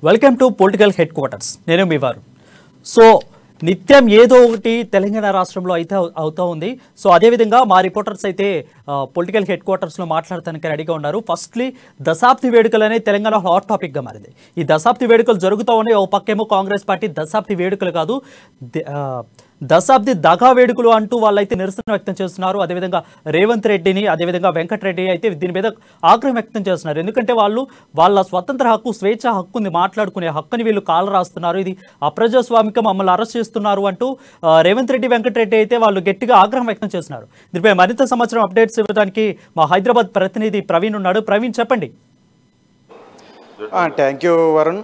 Welcome to political head quarters. నేను మీ వారు. So నిత్యం ఏదో ఒకటి తెలంగాణ రాష్ట్రంలో అయితే అవుతూ ఉంది. సో అదేవిధంగా మా రిపోర్టర్స్ అయితే పొలిటికల్ హెడ్ క్వార్టర్స్లో మాట్లాడటానికి రెడీగా ఉన్నారు. ఫస్ట్లీ దశాబ్ది వేడుకలు అనేది తెలంగాణ హాట్ టాపిక్గా మారింది. ఈ దశాబ్ది వేడుకలు జరుగుతూ ఉన్నాయి. ఒక పక్కేమో కాంగ్రెస్ పార్టీ దశాబ్ది వేడుకలు కాదు, దశాబ్ది దగా వేడుకలు అంటూ వాళ్ళైతే నిరసన వ్యక్తం చేస్తున్నారు. అదేవిధంగా రేవంత్ రెడ్డిని, అదేవిధంగా వెంకటరెడ్డి అయితే దీని మీద ఆగ్రహం వ్యక్తం చేస్తున్నారు. ఎందుకంటే వాళ్ళు వాళ్ళ స్వతంత్ర హక్కు, స్వేచ్ఛ హక్కు ఉంది, మాట్లాడుకునే హక్కుని వీళ్ళు కాలు రాస్తున్నారు, ఇది అప్రజాస్వామిక, మమ్మల్ని అరెస్ట్ చేస్తున్నారు అంటూ రేవంత్ రెడ్డి, వెంకటరెడ్డి అయితే వాళ్ళు గట్టిగా ఆగ్రహం వ్యక్తం చేస్తున్నారు. దీనిపై మరింత సమాచారం అప్డేట్స్ ఇవ్వడానికి మా హైదరాబాద్ ప్రతినిధి ప్రవీణ్ ఉన్నాడు. ప్రవీణ్, చెప్పండి. Thank you Varun.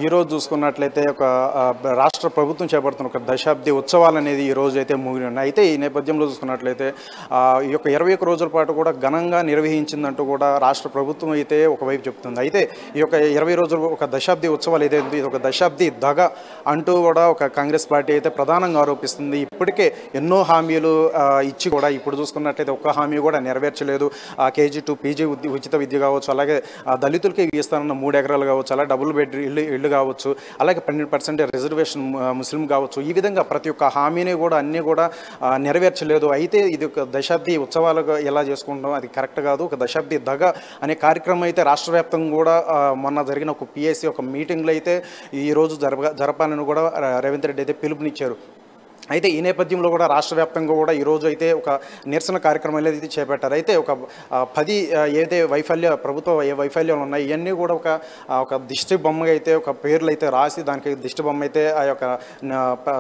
ఈరోజు చూసుకున్నట్లయితే ఒక రాష్ట్ర ప్రభుత్వం చేపడుతున్న ఒక దశాబ్ది ఉత్సవాలు అనేది ఈ రోజు అయితే ముగిలి ఉన్నాయి. అయితే ఈ నేపథ్యంలో చూసుకున్నట్లయితే ఈ యొక్క 21 రోజుల పాటు కూడా ఘనంగా నిర్వహించిందంటూ కూడా రాష్ట్ర ప్రభుత్వం అయితే ఒకవైపు చెప్తుంది. అయితే ఈ యొక్క 20 రోజులు ఒక దశాబ్ది ఉత్సవాలు ఏదైతే ఇది ఒక దశాబ్ది దగ అంటూ కూడా ఒక కాంగ్రెస్ పార్టీ అయితే ప్రధానంగా ఆరోపిస్తుంది. ఇప్పటికే ఎన్నో హామీలు ఇచ్చి కూడా ఇప్పుడు చూసుకున్నట్లయితే ఒక్క హామీ కూడా నెరవేర్చలేదు. KG to PG ఉచిత విద్య కావచ్చు, అలాగే దళితులకి ఇస్తానన్న 3 ఎకరాలు కావచ్చు, అలాగే డబుల్ బెడ్ ఇళ్ళు కావచ్చు, అలాగే 12% రిజర్వేషన్ ముస్లిం కావచ్చు, ఈ విధంగా ప్రతి ఒక్క హామీని కూడా అన్నీ కూడా నెరవేర్చలేదు. అయితే ఇది ఒక దశాబ్ది ఉత్సవాలుగా ఎలా చేసుకుంటాం, అది కరెక్ట్ కాదు. ఒక దశాబ్ది దగ అనే కార్యక్రమం అయితే రాష్ట్ర వ్యాప్తంగా కూడా మొన్న జరిగిన ఒక PSC ఒక మీటింగ్లో అయితే ఈరోజు జరపాలని కూడా రేవంత్ రెడ్డి అయితే పిలుపునిచ్చారు. అయితే ఈ నేపథ్యంలో కూడా రాష్ట్ర వ్యాప్తంగా కూడా ఈరోజు అయితే ఒక నిరసన కార్యక్రమాలు అయితే చేపట్టారు. అయితే ఒక 10 ఏదైతే ప్రభుత్వ వైఫల్యాలు ఉన్నాయి ఇవన్నీ కూడా ఒక దిష్టి బొమ్మగా అయితే ఒక పేర్లు అయితే రాసి దానికి దిష్టి బొమ్మ అయితే ఆ యొక్క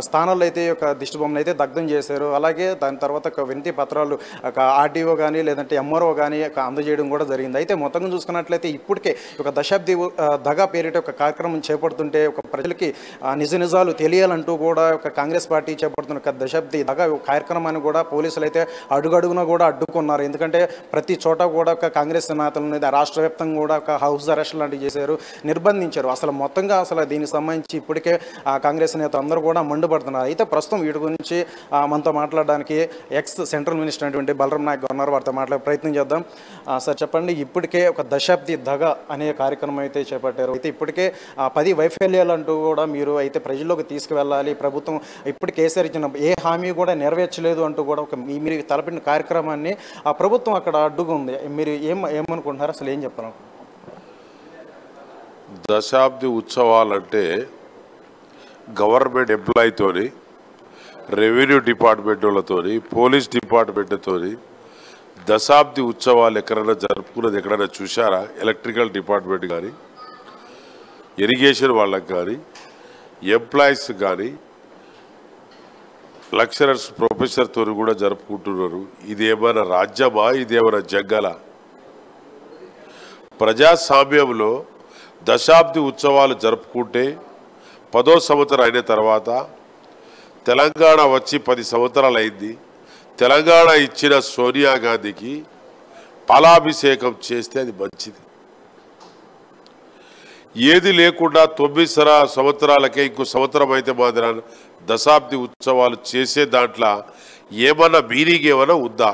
స్థానాల్లో అయితే ఒక దిష్టి బొమ్మను అయితే దగ్ధం చేశారు. అలాగే దాని తర్వాత ఒక వినతి పత్రాలు ఒక RTO కానీ లేదంటే MRO కానీ అందజేయడం కూడా జరిగింది. అయితే మొత్తంగా చూసుకున్నట్లయితే ఇప్పటికే ఒక దశాబ్ది దగా పేరిట ఒక కార్యక్రమం చేపడుతుంటే ఒక ప్రజలకి నిజాలు తెలియాలంటూ కూడా ఒక కాంగ్రెస్ పార్టీ చేపడుతున్న దశాబ్ది దగా కార్యక్రమాన్ని కూడా పోలీసులు అయితే అడుగడుగున కూడా అడ్డుకున్నారు. ఎందుకంటే ప్రతి చోట కూడా ఒక కాంగ్రెస్ నేతలను రాష్ట్ర వ్యాప్తంగా కూడా ఒక హౌస్ అరెస్ట్ లాంటివి చేశారు, నిర్బంధించారు. అసలు దీనికి సంబంధించి ఇప్పటికే కాంగ్రెస్ నేతలు అందరూ కూడా మండిపడుతున్నారు. అయితే ప్రస్తుతం వీటి గురించి మనతో మాట్లాడడానికి సెంట్రల్ మినిస్టర్ అయినటువంటి బలరాం నాయక్ ఉన్నారు. వారితో మాట్లాడే ప్రయత్నం చేద్దాం. సార్, చెప్పండి, ఇప్పటికే ఒక దశాబ్ది దగా అనే కార్యక్రమం అయితే చేపట్టారు. అయితే ఇప్పటికే 10 వైఫల్యాలు అంటూ కూడా మీరు అయితే ప్రజల్లోకి తీసుకువెళ్ళాలి, ప్రభుత్వం ఇప్పుడు కేసీఆర్ ఇచ్చిన ఏ హామీ కూడా నెరవేర్చలేదు అంటూ కూడా మీరు తలపెట్టిన కార్యక్రమాన్ని ఆ ప్రభుత్వం అక్కడ అడ్డుకుంది. మీరు ఏమనుకుంటున్నారు, అసలు ఏం చెప్పారు? దశాబ్ది ఉత్సవాలంటే గవర్నమెంట్ ఎంప్లాయీతోని, రెవెన్యూ డిపార్ట్మెంట్ వాళ్ళతోని, పోలీస్ డిపార్ట్మెంట్తోని దశాబ్ది ఉత్సవాలు ఎక్కడైనా జరుపుకున్నది ఎక్కడైనా చూశారా? ఎలక్ట్రికల్ డిపార్ట్మెంట్ కానీ, ఇరిగేషన్ వాళ్ళకి కానీ, ఎంప్లాయీస్ కానీ, లెక్చరర్స్ ప్రొఫెసర్తో కూడా జరుపుకుంటున్నారు. ఇదేమైనా రాజ్యమా? ఇదేమైనా జగ్గలా? ప్రజాస్వామ్యంలో దశాబ్ది ఉత్సవాలు జరుపుకుంటే 10వ సంవత్సరం అయిన తర్వాత తెలంగాణ వచ్చి 10 సంవత్సరాలు అయింది. తెలంగాణ ఇచ్చిన సోనియా గాంధీకి పాలాభిషేకం చేస్తే అది మంచిది. ఏది లేకుండా 9 సంవత్సరాలకే ఇంకో సంవత్సరం అయితే మాత్రం దశాబ్ది ఉత్సవాలు చేసే దాంట్లో ఏమన్నా మీనింగ్ ఏమైనా ఉందా?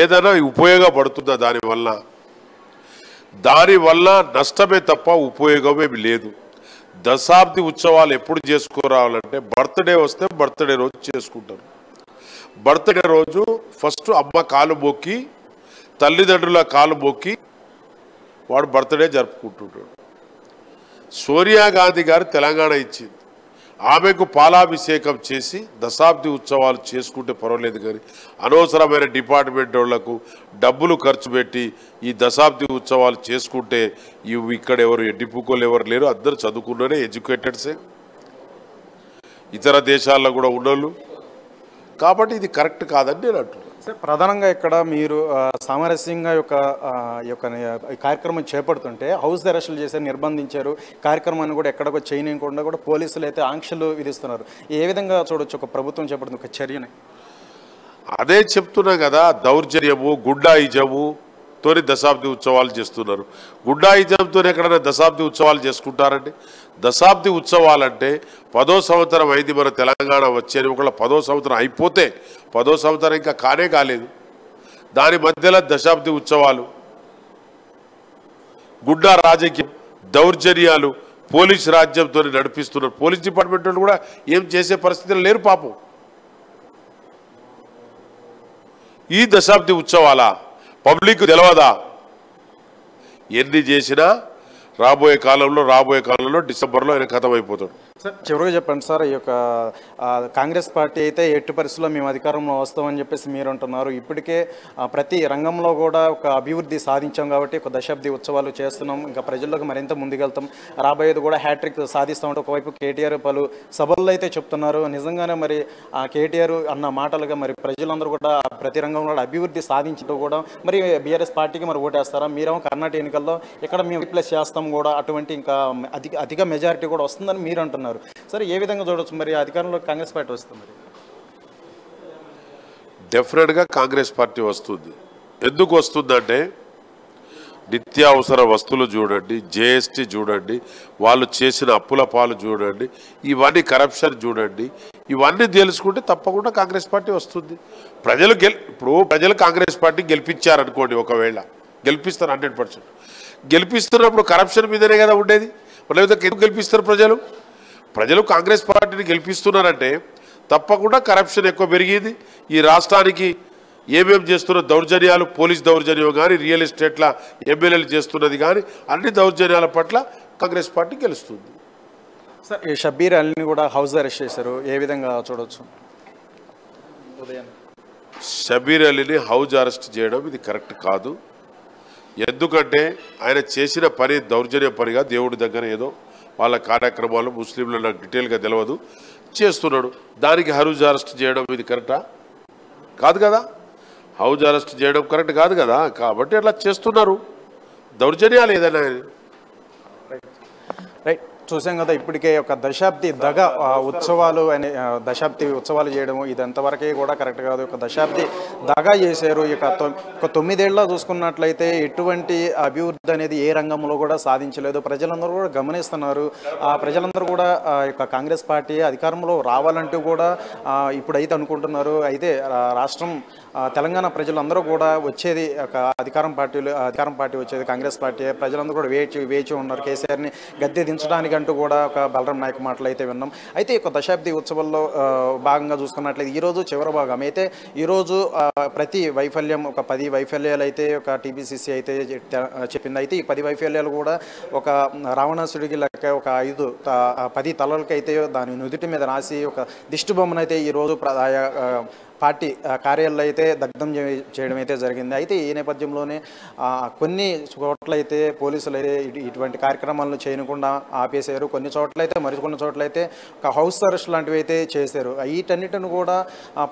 ఏదైనా ఉపయోగపడుతుందా? దానివల్ల నష్టమే తప్ప ఉపయోగమేమి లేదు. దశాబ్ది ఉత్సవాలు ఎప్పుడు చేసుకోరావాలంటే బర్త్డే వస్తే బర్త్డే రోజు చేసుకుంటారు. బర్త్డే రోజు ఫస్ట్ అమ్మ కాలు మొక్కి, తల్లిదండ్రుల కాలు మొక్కి వాడు బర్త్డే జరుపుకుంటుంటాడు. సోనియా గాంధీ గారు తెలంగాణ ఇచ్చింది, ఆమెకు పాలాభిషేకం చేసి దశాబ్ది ఉత్సవాలు చేసుకుంటే పర్వాలేదు. కానీ అనవసరమైన డిపార్ట్మెంట్ వాళ్లకు డబ్బులు ఖర్చు పెట్టి ఈ దశాబ్ది ఉత్సవాలు చేసుకుంటే ఇక్కడ ఎవరు ఎడ్డిపుకోలు ఎవరు లేరు, అందరూ చదువుకున్ననే, ఎడ్యుకేటెడ్సే, ఇతర దేశాల్లో కూడా ఉన్నోళ్ళు. కాబట్టి ఇది కరెక్ట్ కాదని నేను అంటున్నాను. సార్, ప్రధానంగా ఇక్కడ మీరు సామరస్యంగా ఈ కార్యక్రమం చేపడుతుంటే హౌస్ అరెస్టులు చేశారు, నిర్బంధించారు. కార్యక్రమాన్ని కూడా ఎక్కడికో చేయనీయకుండా కూడా పోలీసులు అయితే ఆంక్షలు విధిస్తున్నారు. ఏ విధంగా చూడొచ్చు ఒక ప్రభుత్వం చేపడుతున్న ఒక చర్యని? అదే చెప్తున్నా కదా, దౌర్జన్యము, గుండాయిజము తోని దశాబ్ది ఉత్సవాలు చేస్తున్నారు. గుండాయిజంతో ఎక్కడైనా దశాబ్ది ఉత్సవాలు చేసుకుంటారండి? దశాబ్ది ఉత్సవాలంటే 10వ సంవత్సరం అయింది మన తెలంగాణ వచ్చేది. ఒకవేళ 10వ సంవత్సరం అయిపోతే 10వ సంవత్సరం ఇంకా కాలేదు, దాని మధ్యలో దశాబ్ది ఉత్సవాలు, గుండా రాజకీయం, దౌర్జన్యాలు పోలీస్ రాజ్యంతో నడిపిస్తున్నారు. పోలీస్ డిపార్ట్మెంట్ వాళ్ళు కూడా ఏం చేసే పరిస్థితులు లేరు పాపం. ఈ దశాబ్ది ఉత్సవాల పబ్లిక్ తెలవదా? ఎన్ని చేసినా రాబోయే కాలంలో డిసెంబర్లో ఆయన ఖతం అయిపోతాడు. సార్ చివరిగా చెప్పండి సార్, ఈ యొక్క కాంగ్రెస్ పార్టీ అయితే ఎట్టి పరిస్థితుల్లో మేము అధికారంలో వస్తామని చెప్పేసి మీరు అంటున్నారు. ఇప్పటికే ప్రతి రంగంలో కూడా ఒక అభివృద్ధి సాధించాం కాబట్టి ఒక దశాబ్ది ఉత్సవాలు చేస్తున్నాం, ఇంకా ప్రజల్లోకి మరింత ముందుకెళ్తాం, రాబోయేది కూడా హ్యాట్రిక్ సాధిస్తామంటే ఒకవైపు కేటీఆర్ పలు సభల్లో అయితే చెప్తున్నారు. నిజంగానే మరి ఆ కేటీఆర్ అన్న మాటలుగా మరి ప్రజలందరూ కూడా ప్రతి రంగంలో అభివృద్ధి సాధించడం కూడా మరి బీఆర్ఎస్ పార్టీకి మరి ఓటేస్తారా? మీరేమో కర్ణాటక ఎన్నికల్లో ఇక్కడ మేము రిప్లేస్ చేస్తాం కూడా, అటువంటి ఇంకా అధిక మెజారిటీ కూడా వస్తుందని మీరు అంటున్నారు. సరే, ఏ విధంగా చూడొచ్చు మరి అధికారంలో కాంగ్రెస్ పార్టీ వస్తుంది? మరి డెఫినెట్గా కాంగ్రెస్ పార్టీ వస్తుంది. ఎందుకు వస్తుందంటే నిత్యావసర వస్తువులు చూడండి, జేఎస్టీ చూడండి, వాళ్ళు చేసిన అప్పుల పాలు చూడండి, ఇవన్నీ కరప్షన్ చూడండి, ఇవన్నీ తెలుసుకుంటే తప్పకుండా కాంగ్రెస్ పార్టీ వస్తుంది. ఇప్పుడు ప్రజలు కాంగ్రెస్ పార్టీ గెలిపించారనుకోండి, ఒకవేళ గెలిపిస్తారు 100%. గెలిపిస్తున్నప్పుడు కరప్షన్ మీదనే కదా ఉండేది. లేకపోతే ఎందుకు గెలిపిస్తారు ప్రజలు కాంగ్రెస్ పార్టీని గెలిపిస్తున్నారంటే తప్పకుండా కరప్షన్ ఎక్కువ పెరిగింది. ఈ రాష్ట్రానికి ఏమేమి చేస్తున్న దౌర్జన్యాలు, పోలీస్ దౌర్జన్యం కానీ, రియల్ ఎస్టేట్ల ఎమ్మెల్యేలు చేస్తున్నది కానీ, అన్ని దౌర్జన్యాల పట్ల కాంగ్రెస్ పార్టీ గెలుస్తుంది. సార్, ఈ షబ్బీర్ అలీని కూడా హౌస్ అరెస్ట్ చేశారు, ఏ విధంగా చూడవచ్చు? షబ్బీర్ అలీని హౌస్ అరెస్ట్ చేయడం ఇది కరెక్ట్ కాదు. ఎందుకంటే ఆయన చేసిన పని దౌర్జన్య పనిగా, దేవుడి దగ్గర ఏదో వాళ్ళ కార్యక్రమాలు ముస్లింలు నాకు డీటెయిల్గా తెలియదు చేస్తున్నాడు. దానికి హౌస్ అరెస్ట్ చేయడం ఇది కరెక్టా? కాదు కదా. హౌస్ అరెస్ట్ చేయడం కరెక్ట్ కాదు కదా. కాబట్టి అట్లా చేస్తున్నారు దౌర్జన్యాలు ఏదైనా. రైట్, చూసాం కదా ఇప్పటికే ఒక దశాబ్ది ఉత్సవాలు అనే దశాబ్ది ఉత్సవాలు చేయడము ఇది ఎంతవరకే కూడా కరెక్ట్ కాదు. ఒక దశాబ్ది దగా చేశారు. ఇక 9 ఏళ్ళ చూసుకున్నట్లయితే ఎటువంటి అభివృద్ధి అనేది ఏ రంగంలో కూడా సాధించలేదు. ప్రజలందరూ కూడా గమనిస్తున్నారు. ప్రజలందరూ కూడా ఇక కాంగ్రెస్ పార్టీ అధికారంలో రావాలంటూ కూడా ఇప్పుడైతే అనుకుంటున్నారు. అయితే రాష్ట్రం తెలంగాణ ప్రజలందరూ కూడా వచ్చేది ఒక అధికారం పార్టీ వచ్చేది కాంగ్రెస్ పార్టీ. ప్రజలందరూ కూడా వేచి ఉన్నారు కేసీఆర్ని గద్దె దించడానికి అంటూ కూడా ఒక బలరాం నాయక్ మాటలు అయితే విన్నాం. అయితే ఒక దశాబ్ది ఉత్సవాల్లో భాగంగా చూసుకున్నట్లయితే ఈరోజు చివరి భాగం అయితే ఈరోజు ప్రతి వైఫల్యం ఒక 10 వైఫల్యాలు అయితే ఒక టీపీసీసీ అయితే చెప్పింది. అయితే ఈ 10 వైఫల్యాలు కూడా ఒక రావణాసుడికి లెక్క ఒక 10 తలలకైతే దాని నుదుటి మీద రాసి ఒక దిష్టి బొమ్మనైతే ఈరోజు పార్టీ కార్యాలయాలు అయితే దగ్ధం చేయడం అయితే జరిగింది. అయితే ఈ నేపథ్యంలోనే కొన్ని చోట్లయితే పోలీసులు అయితే ఇటువంటి కార్యక్రమాలను చేయకుండా ఆపేశారు. కొన్ని చోట్లయితే మరికొన్ని చోట్లయితే ఒక హౌస్ అరెస్ట్ లాంటివి అయితే చేశారు. వీటన్నిటిని కూడా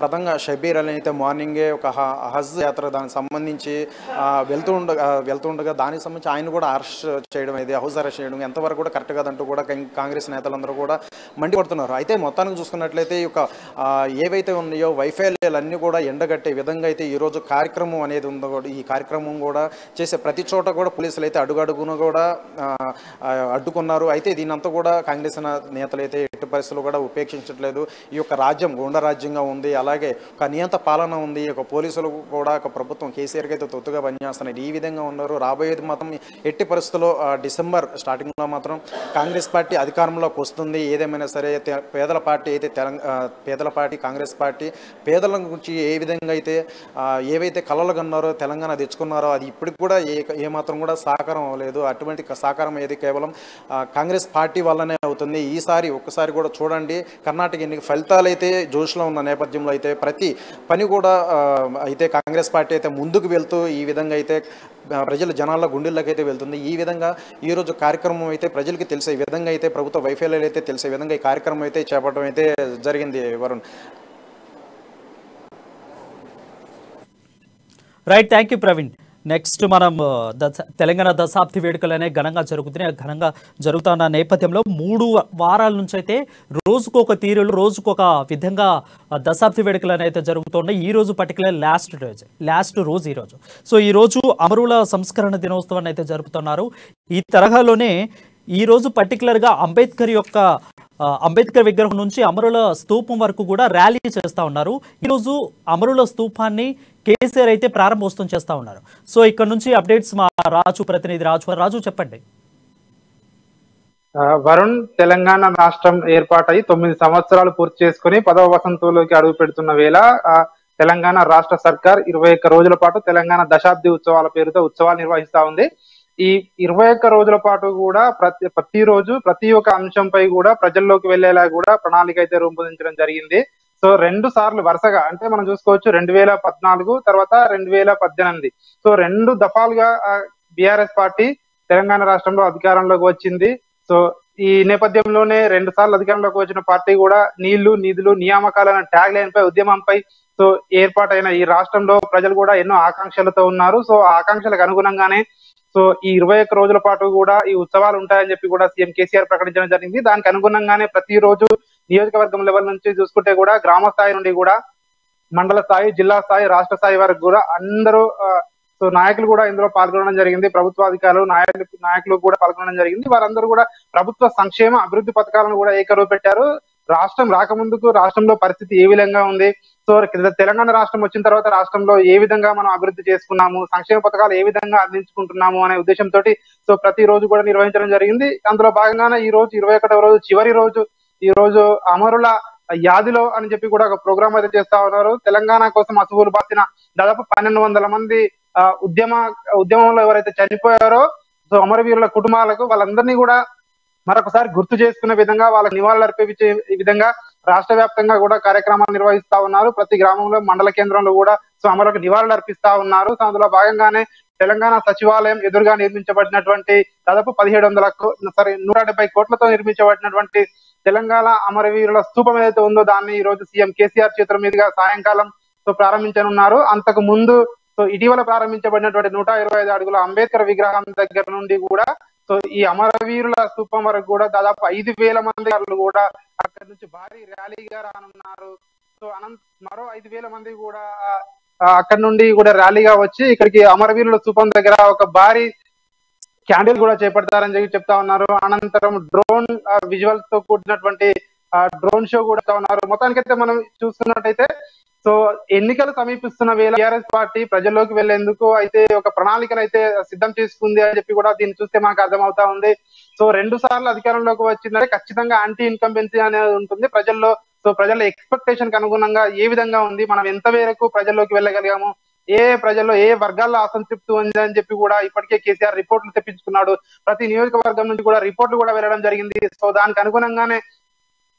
ప్రధానంగా షబ్బీర్ అలీ అయితే మార్నింగే ఒక హజ్ యాత్ర దానికి సంబంధించి వెళ్తుండగా దానికి సంబంధించి ఆయన కూడా అరెస్ట్ చేయడం అయితే హౌస్ అరెస్ట్ చేయడం ఎంతవరకు కూడా కరెక్ట్ కాదంటూ కూడా కాంగ్రెస్ నేతలందరూ కూడా మండిపడుతున్నారు. అయితే మొత్తానికి చూసుకున్నట్లయితే ఈ యొక్క ఏవైతే ఉన్నాయో వైఫల్యాలన్నీ కూడా ఎండగట్టే విధంగా అయితే ఈరోజు కార్యక్రమం అనేది ఉందో కూడా ఈ కార్యక్రమం కూడా చేసే ప్రతి చోట కూడా పోలీసులు అయితే అడుగడుగున కూడా అడ్డుకున్నారు. అయితే దీనంతా కూడా కాంగ్రెస్ నేతలు అయితే ఎట్టి పరిస్థితులు కూడా ఉపేక్షించట్లేదు. ఈ యొక్క రాజ్యం గూండా రాజ్యంగా ఉంది, అలాగే ఒక నియంత పాలన ఉంది. ఒక పోలీసులు కూడా ఒక ప్రభుత్వం కేసీఆర్కి అయితే తొత్తుగా పనిచేస్తున్నారు. ఈ విధంగా ఉన్నారు. రాబోయేది మాత్రం ఎట్టి పరిస్థితుల్లో డిసెంబర్ స్టార్టింగ్లో మాత్రం కాంగ్రెస్ పార్టీ అధికారంలోకి వస్తుంది. ఏదేమైనా సరే పేదల పార్టీ అయితే పేదల పార్టీ కాంగ్రెస్ పార్టీ పేదల గురించి ఏ విధంగా అయితే ఏవైతే కలలు కన్నారో తెలంగాణ తెచ్చుకున్నారో అది ఇప్పటికి కూడా ఏమాత్రం కూడా సాకారం అవ్వలేదు. అటువంటి సాకారం ఏది కేవలం కాంగ్రెస్ పార్టీ వల్లనే అవుతుంది. ఈసారి ఒక్కసారి కూడా చూడండి, కర్ణాటక ఎన్నిక ఫలితాలు అయితే జోష్లో ఉన్న నేపథ్యంలో అయితే ప్రతి పని కూడా అయితే కాంగ్రెస్ పార్టీ అయితే ముందుకు వెళ్తూ ఈ విధంగా అయితే జనాల గుండెల్లోకి అయితే వెళ్తుంది. ఈ విధంగా ఈరోజు కార్యక్రమం అయితే ప్రజలకి తెలిసే విధంగా అయితే ప్రభుత్వ వైఫల్యాలు అయితే తెలిసే విధంగా ఈ కార్యక్రమం అయితే చేపట్టడం అయితే జరిగింది. Varun. Right, thank you Praveen. Next మనం తెలంగాణ దశాబ్ది వేడుకలనే ఘనంగా జరుగుతున్న నేపథ్యంలో 3 వారాల నుంచి అయితే రోజుకొక తీరులో రోజుకొక విధంగా దశాబ్ది వేడుకలు అయితే జరుగుతున్నాయి. ఈ రోజు పర్టికులర్ లాస్ట్ రోజు ఈరోజు. సో ఈరోజు అమరుల సంస్కరణ దినోత్సవాన్ని అయితే జరుపుతున్నారు. ఈ తరహాలోనే ఈరోజు పర్టికులర్గా అంబేద్కర్ విగ్రహం నుంచి అమరుల స్తూపం వరకు కూడా ర్యాలీ చేస్తూ ఉన్నారు. ఈరోజు అమరుల స్తూపాన్ని కేసీఆర్ అయితే ప్రారంభోత్సవం చేస్తూ ఉన్నారు. సో ఇక్కడ నుంచి అప్డేట్స్ మా ప్రతినిధి రాజు చెప్పండి. వరుణ్, తెలంగాణ రాష్ట్రం ఏర్పాటై 9 సంవత్సరాలు పూర్తి చేసుకుని 10వ వసంతంలోకి అడుగు పెడుతున్న వేళ తెలంగాణ రాష్ట్ర సర్కార్ 21 రోజుల పాటు తెలంగాణ దశాబ్ది ఉత్సవాల పేరుతో ఉత్సవాలు నిర్వహిస్తా ఉంది. ఈ 21 రోజుల పాటు కూడా ప్రతిరోజు ప్రతి ఒక్క అంశంపై కూడా ప్రజల్లోకి వెళ్లేలా కూడా ప్రణాళిక అయితే రూపొందించడం జరిగింది. సో 2 సార్లు వరుసగా అంటే మనం చూసుకోవచ్చు 2014 తర్వాత 2018. సో 2 దఫాలుగా బీఆర్ఎస్ పార్టీ తెలంగాణ రాష్ట్రంలో అధికారంలోకి వచ్చింది. సో ఈ నేపథ్యంలోనే 2 సార్లు అధికారంలోకి వచ్చిన పార్టీ కూడా నీళ్లు, నిధులు, నియామకాలైన ట్యాగ్ లైన్ పై ఉద్యమంపై సో ఏర్పాటైన ఈ రాష్ట్రంలో ప్రజలు కూడా ఎన్నో ఆకాంక్షలతో ఉన్నారు. సో ఆ ఆకాంక్షలకు అనుగుణంగానే సో ఈ 21 రోజుల పాటు కూడా ఈ ఉత్సవాలు ఉంటాయని చెప్పి కూడా సీఎం కేసీఆర్ ప్రకటించడం జరిగింది. దానికి అనుగుణంగానే ప్రతిరోజు నియోజకవర్గం లెవెల్ నుంచి చూసుకుంటే కూడా గ్రామ స్థాయి నుండి కూడా మండల స్థాయి, జిల్లా స్థాయి, రాష్ట్ర స్థాయి వరకు కూడా అందరూ సో నాయకులు కూడా ఇందులో పాల్గొనడం జరిగింది. ప్రభుత్వాధికారులు, నాయకులు కూడా పాల్గొనడం జరిగింది. వారందరూ కూడా ప్రభుత్వ సంక్షేమ అభివృద్ధి పథకాలను కూడా ఏకరువు పెట్టారు. రాష్ట్రం రాకముందుకు రాష్ట్రంలో పరిస్థితి ఏ విధంగా ఉంది, సో తెలంగాణ రాష్ట్రం వచ్చిన తర్వాత రాష్ట్రంలో ఏ విధంగా మనం అభివృద్ధి చేసుకున్నాము, సంక్షేమ పథకాలు ఏ విధంగా అందించుకుంటున్నాము అనే ఉద్దేశంతో సో ప్రతి రోజు కూడా నిర్వహించడం జరిగింది. అందులో భాగంగానే ఈ రోజు 21వ రోజు చివరి రోజు, ఈ రోజు అమరుల యాదిలో అని చెప్పి కూడా ఒక ప్రోగ్రామ్ అయితే చేస్తా ఉన్నారు. తెలంగాణ కోసం అసువులు బాసిన దాదాపు 1200 మంది ఉద్యమంలో ఎవరైతే చనిపోయారో సో అమరవీరుల కుటుంబాలకు వాళ్ళందరినీ కూడా మరొకసారి గుర్తు చేసుకునే విధంగా వాళ్ళకి నివాళులు అర్పించే విధంగా రాష్ట్ర వ్యాప్తంగా కూడా కార్యక్రమాలు నిర్వహిస్తా ఉన్నారు. ప్రతి గ్రామంలో, మండల కేంద్రంలో కూడా సో అమరులకు నివాళులు అర్పిస్తా ఉన్నారు. సో అందులో భాగంగానే తెలంగాణ సచివాలయం ఎదురుగా నిర్మించబడినటువంటి దాదాపు 170 కోట్లతో నిర్మించబడినటువంటి తెలంగాణ అమరవీరుల స్తూపం ఏదైతే ఉందో దాన్ని ఈ రోజు సీఎం కేసీఆర్ చేతుల మీదుగా సాయంకాలం సో ప్రారంభించనున్నారు. అంతకు ముందు సో ఇటీవల ప్రారంభించబడినటువంటి 125 అడుగుల అంబేద్కర్ విగ్రహం దగ్గర నుండి కూడా సో ఈ అమరవీరుల స్తూపం వరకు కూడా దాదాపు 5,000 మంది కూడా అక్కడి నుంచి భారీ ర్యాలీగా రానున్నారు. సో మరో 5,000 మంది కూడా అక్కడి నుండి కూడా ర్యాలీగా వచ్చి ఇక్కడికి అమరవీరుల స్తూపం దగ్గర ఒక భారీ క్యాండిల్ కూడా చేపడతారని చెప్పి చెప్తా ఉన్నారు. అనంతరం డ్రోన్ విజువల్స్ తో కూడినటువంటి డ్రోన్ షో కూడా ఉన్నారు. మొత్తానికైతే మనం చూస్తున్నట్టయితే సో ఎన్నికలు సమీపిస్తున్న వేళ టీఆర్ఎస్ పార్టీ ప్రజల్లోకి వెళ్లేందుకు అయితే ఒక ప్రణాళికను అయితే సిద్ధం చేసుకుంది అని చెప్పి కూడా దీన్ని చూస్తే మనకు అర్థమవుతా ఉంది. సో 2 సార్లు అధికారంలోకి వచ్చిందంటే ఖచ్చితంగా యాంటీ ఇన్కంబెన్సీ అనేది ఉంటుంది ప్రజల్లో. సో ప్రజల ఎక్స్పెక్టేషన్ కి అనుగుణంగా ఏ విధంగా ఉంది, మనం ఎంత మేరకు ప్రజల్లోకి వెళ్ళగలిగాము, ప్రజల్లో ఏ వర్గాల్లో అసంతృప్తి ఉంది అని చెప్పి కూడా ఇప్పటికే కేసీఆర్ రిపోర్ట్లు తెప్పించుకున్నాడు. ప్రతి నియోజకవర్గం నుంచి కూడా రిపోర్ట్లు కూడా వెళ్ళడం జరిగింది. సో దానికి అనుగుణంగానే